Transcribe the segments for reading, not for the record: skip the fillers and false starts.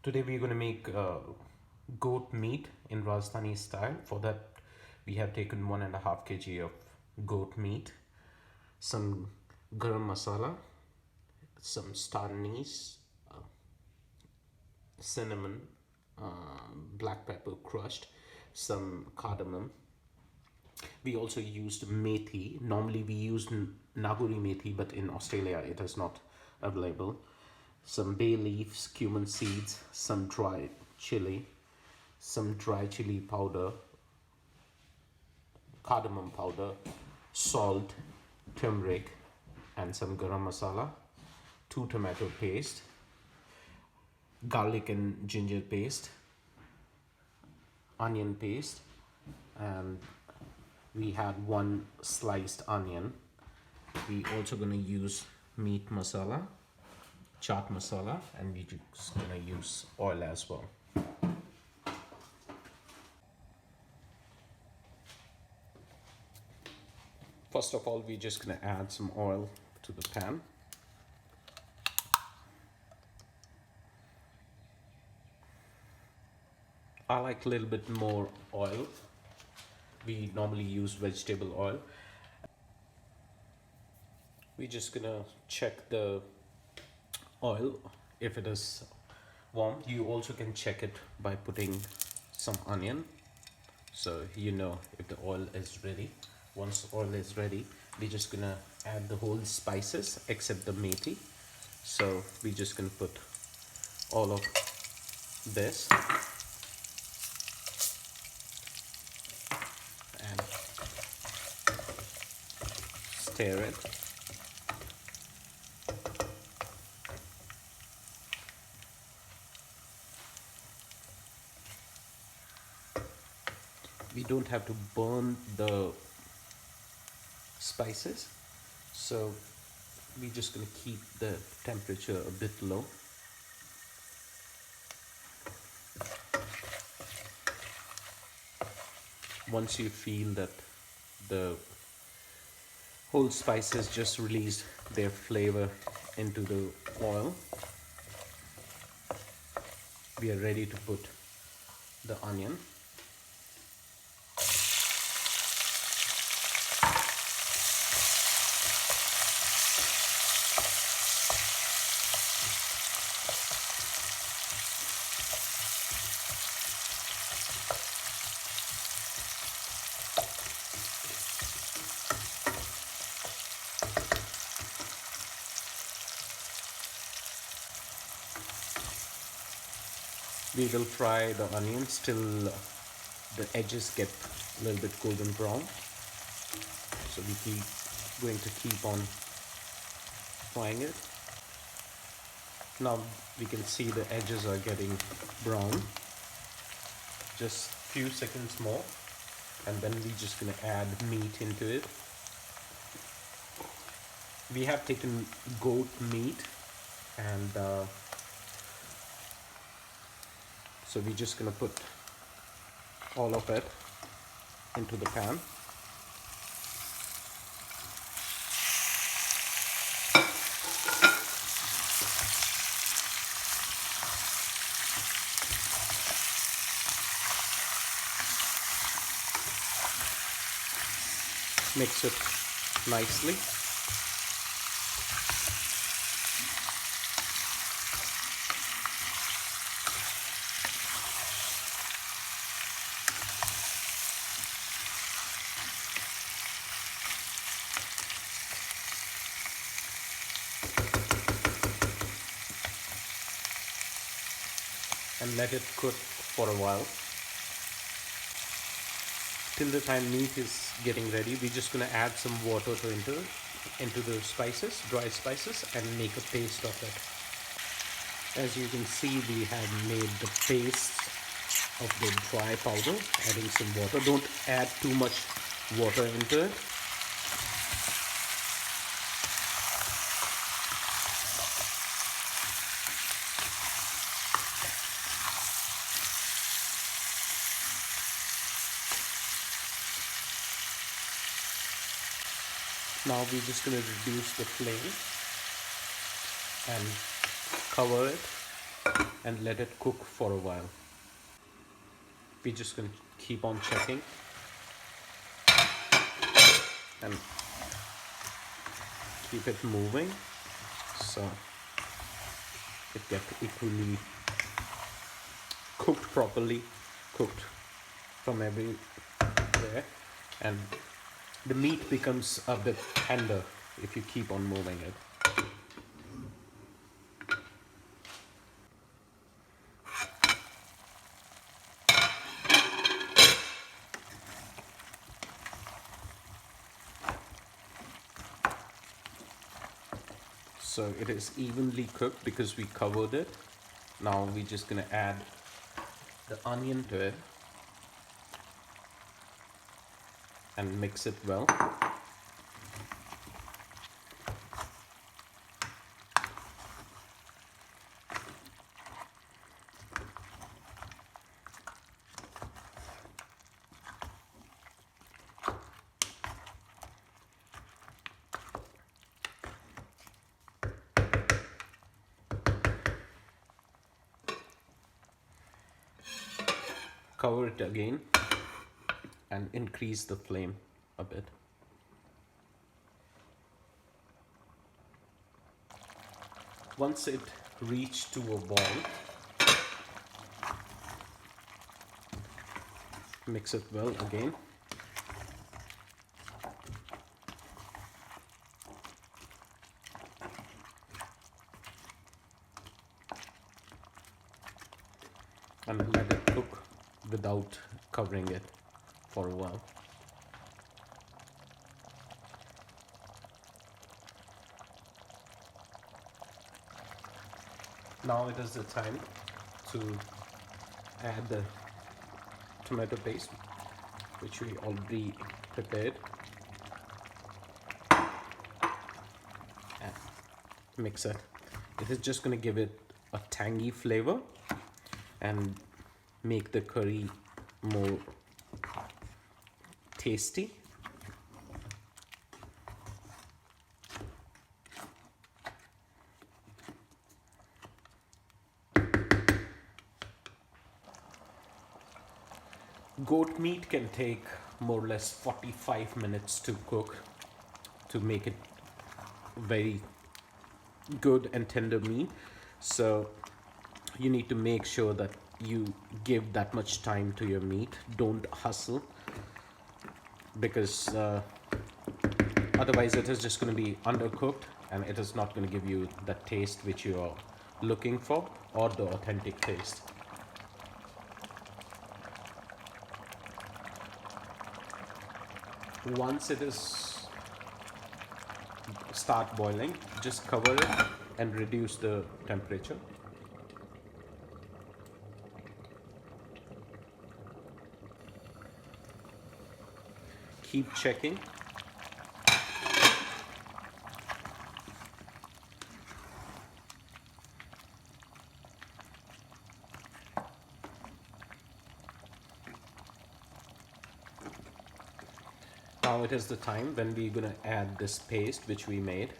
Today we're going to make goat meat in Rajasthani style. For that we have taken 1.5 kg of goat meat, some garam masala, some star anise, cinnamon, black pepper crushed, some cardamom. We also used methi. Normally we use naguri methi, but in Australia it is not available. Some bay leaves, cumin seeds, some dry chili, some dry chili powder, cardamom powder, salt, turmeric, and some garam masala, 2 tomato paste, garlic and ginger paste, onion paste, and we had 1 sliced onion. We also gonna use meat masala, chaat masala, and we're just gonna use oil as well. First of all, we're just gonna add some oil to the pan. I like a little bit more oil. We normally use vegetable oil. We're just gonna check the oil if it is warm. You also can check it by putting some onion, so you know if the oil is ready. Once oil is ready, we're just gonna add the whole spices except the methi. So we're just gonna put all of this and stir it. We don't have to burn the spices, so we're just going to keep the temperature a bit low. Once you feel that the whole spices just released their flavor into the oil, we are ready to put the onion. We will fry the onions till the edges get a little bit golden brown. So we going to keep on frying it. Now we can see the edges are getting brown. Just few seconds more, and then we're just gonna add meat into it. We have taken goat meat, and so we're just gonna put all of it into the pan. Mix it nicely. And let it cook for a while. Till the time meat is getting ready, we're just gonna add some water to into the spices, dry spices, and make a paste of it. As you can see, we have made the paste of the dry powder, adding some water. Don't add too much water into it. Now we're just going to reduce the flame and cover it and let it cook for a while. We're just going to keep on checking and keep it moving so it gets equally cooked properly, cooked from everywhere, and the meat becomes a bit tender if you keep on moving it. So it is evenly cooked because we covered it. Now we're just gonna add the onion to it and mix it well. Cover it again and increase the flame a bit. Once it reaches to a boil, mix it well again. And let it cook without covering it for a while. Now it is the time to add the tomato paste, which we already prepared, and mix it. It is just going to give it a tangy flavor and make the curry more tasty. Goat meat can take more or less 45 minutes to cook to make it very good and tender meat. So you need to make sure that you give that much time to your meat. Don't hustle, because otherwise it is just going to be undercooked and it is not going to give you the taste which you are looking for, or the authentic taste. Once it is start boiling, just cover it and reduce the temperature. Keep checking. Now it is the time when we're gonna add this paste which we made.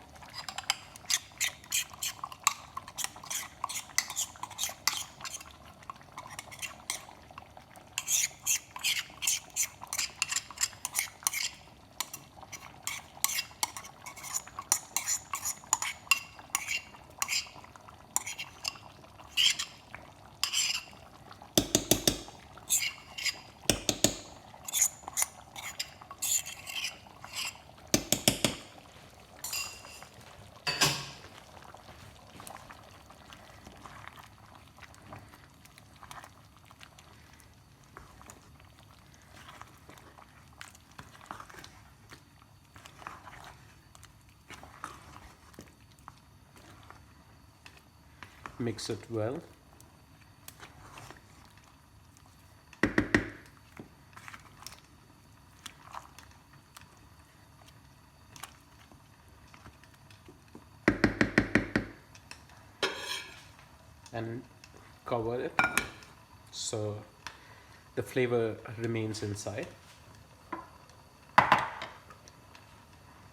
Mix it well. And cover it so the flavor remains inside,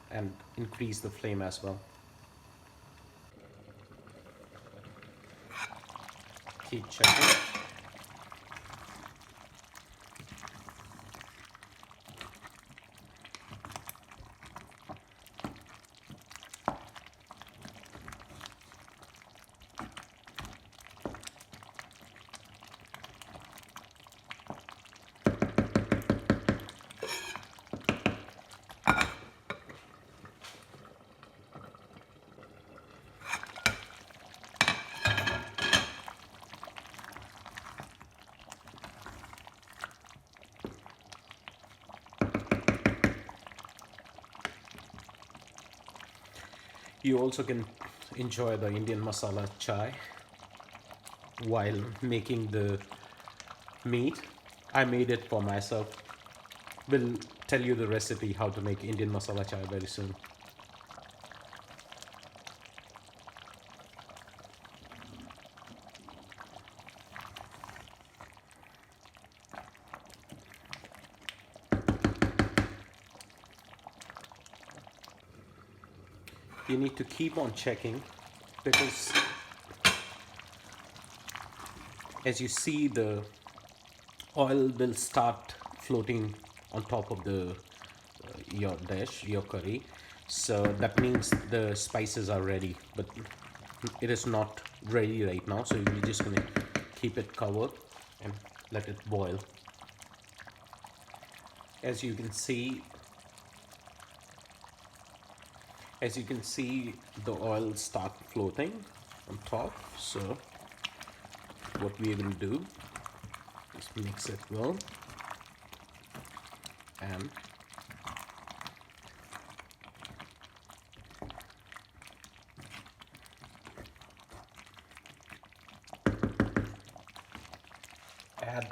and increase the flame as well. keep checking. You also can enjoy the Indian masala chai while making the meat. I made it for myself. Will tell you the recipe how to make Indian masala chai very soon. You need to keep on checking because as you see, the oil will start floating on top of the your dish, your curry. So that means the spices are ready, but it is not ready right now. So you're just gonna keep it covered and let it boil. As you can see, the oil start floating on top. So what we are going to do is mix it well and add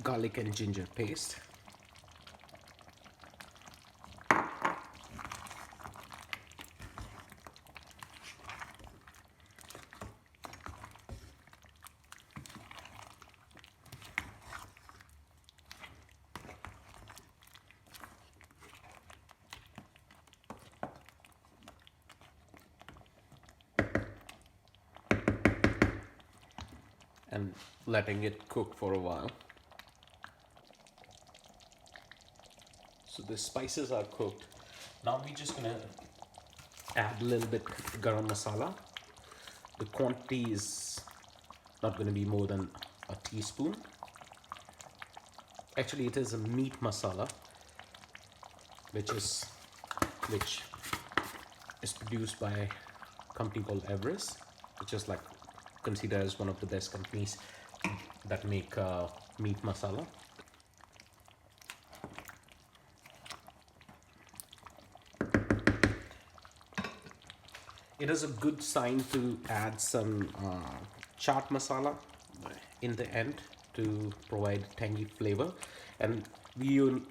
garlic and ginger paste. And letting it cook for a while. So the spices are cooked. Now we're just gonna add a little bit garam masala. The quantity is not gonna be more than a teaspoon. Actually, it is a meat masala, which is produced by a company called Everest, which is like considered as one of the best companies that make meat masala. It is a good sign to add some chaat masala in the end to provide tangy flavor, and you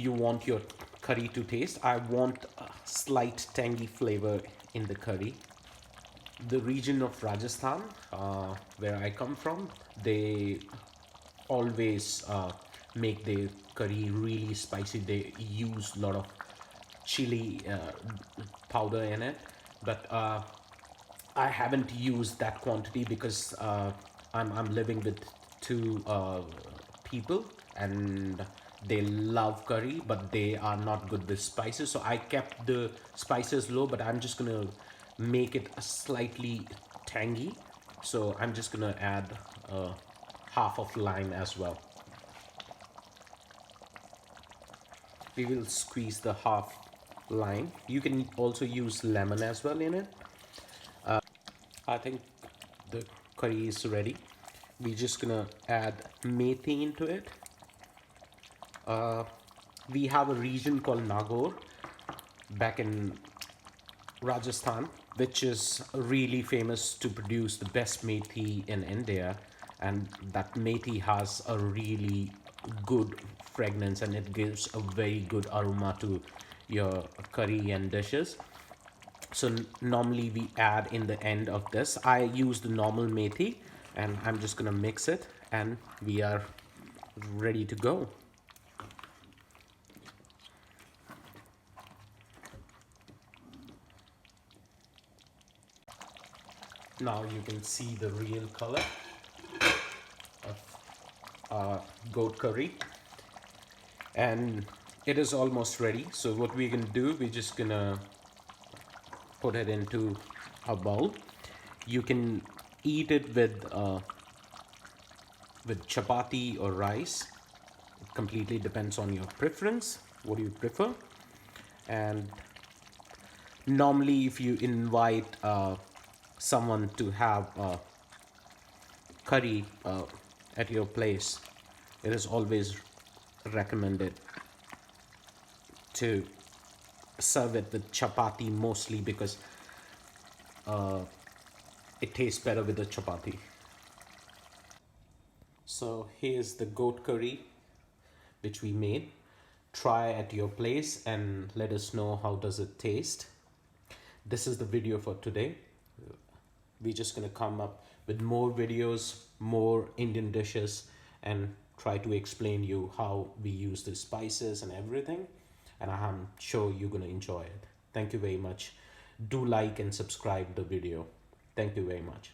want your curry to taste. I want a slight tangy flavor in the curry. The region of Rajasthan, where I come from, they always make their curry really spicy. They use a lot of chili powder in it, but I haven't used that quantity because I'm living with two people and they love curry, but they are not good with spices. So I kept the spices low, but I'm just gonna make it slightly tangy. So I'm just gonna add half of lime as well. We will squeeze the half lime. You can also use lemon as well in it. I think the curry is ready. We're just gonna add methi into it. We have a region called Nagaur back in Rajasthan, which is really famous to produce the best methi in India, and that methi has a really good fragrance and it gives a very good aroma to your curry and dishes. So normally we add in the end of this. I use the normal methi and I'm just gonna mix it and we are ready to go. now you can see the real color of goat curry, and it is almost ready. So what we're gonna do, we're just gonna put it into a bowl. You can eat it with chapati or rice. It completely depends on your preference, what do you prefer. And normally if you invite someone to have curry at your place, it is always recommended to serve it with chapati, mostly because it tastes better with the chapati. So here's the goat curry which we made. Try at your place and let us know how does it taste. This is the video for today. We're just gonna come up with more videos, more Indian dishes, and try to explain you how we use the spices and everything. And I'm sure you're gonna enjoy it. Thank you very much. Do like and subscribe the video. Thank you very much.